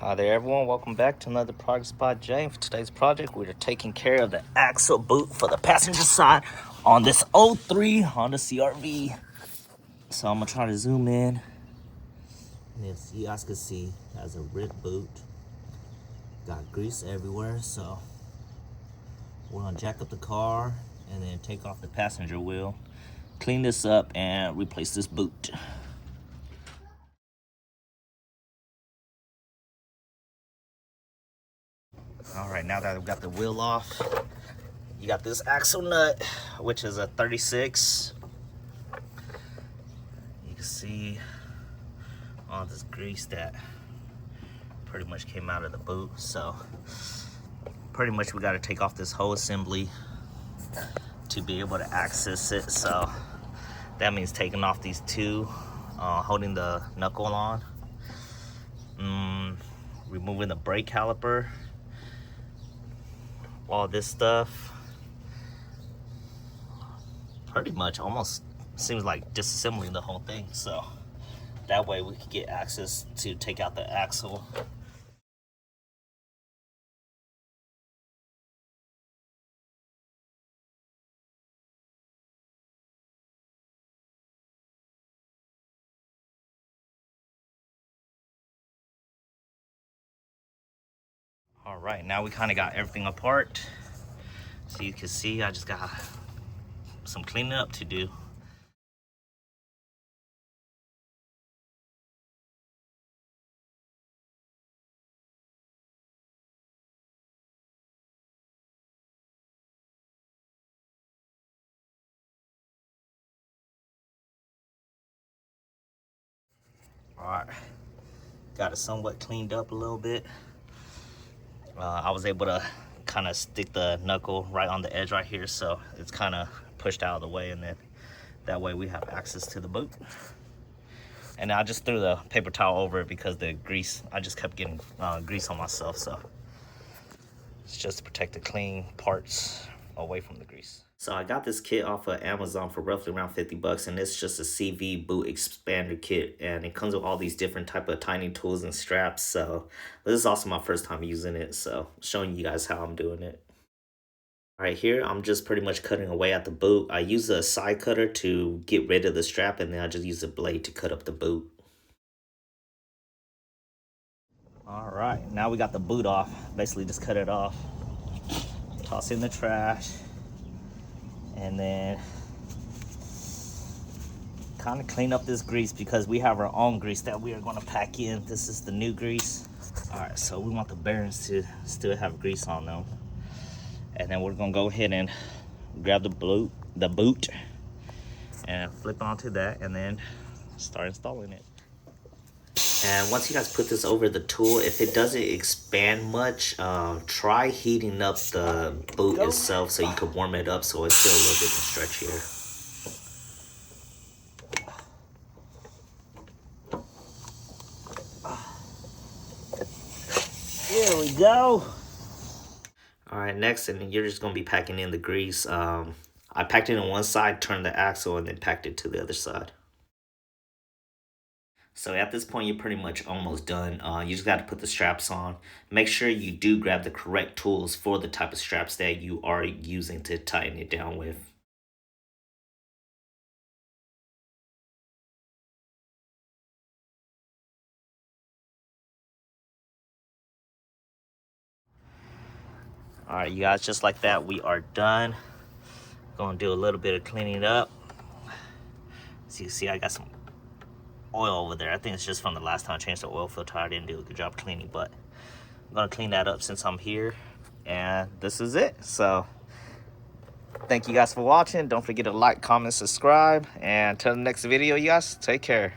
Hi there everyone, welcome back to another Progress by Jay. For today's project, we're taking care of the axle boot for the passenger side on this 03 Honda CR-V. So I'm gonna try to zoom in. And as you guys can see, it has a ripped boot. Got grease everywhere, so we're gonna jack up the car and then take off the passenger wheel, clean this up, and replace this boot. All right, now that I've got the wheel off, you got this axle nut, which is a 36. You can see all this grease that pretty much came out of the boot. So pretty much we got to take off this whole assembly to be able to access it. So that means taking off these two holding the knuckle on, removing the brake caliper, all this stuff. Pretty much almost seems like disassembling the whole thing, so that way we could get access to take out the axle. All right, now we kind of got everything apart. So you can see I just got some cleaning up to do. All right, got it somewhat cleaned up a little bit. I was able to kind of stick the knuckle right on the edge right here, so it's kind of pushed out of the way, and then that way we have access to the boot. And I just threw the paper towel over it because the grease, I just kept getting grease on myself, so it's just to protect the clean parts away from the grease. So I got this kit off of Amazon for roughly around 50 bucks, and it's just a CV boot expander kit, and it comes with all these different type of tiny tools and straps. So this is also my first time using it, so showing you guys how I'm doing it. All right, here I'm just pretty much cutting away at the boot. I use a side cutter to get rid of the strap, and then I just use a blade to cut up the boot. All right, now we got the boot off. Basically just cut it off, toss it in the trash, and then kind of clean up this grease because we have our own grease that we are going to pack in. This is the new grease. All right, so we want the bearings to still have grease on them. And then we're going to go ahead and grab the boot and flip onto that and then start installing it. And once you guys put this over the tool, if it doesn't expand much, try heating up the boot itself so you can warm it up so it's still a little bit stretchier. There we go. All right, next, and you're just gonna be packing in the grease. I packed it on one side, turned the axle, and then packed it to the other side. So at this point, you're pretty much almost done. You just got to put the straps on. Make sure you do grab the correct tools for the type of straps that you are using to tighten it down with. All right, you guys, just like that, we are done. Gonna do a little bit of cleaning up. As you can see, I got some oil over there. I think it's just from the last time I changed the oil filter. I didn't do a good job cleaning, but I'm gonna clean that up since I'm here. And this is it. So thank you guys for watching. Don't forget to like, comment, subscribe, and until the next video, you guys, take care.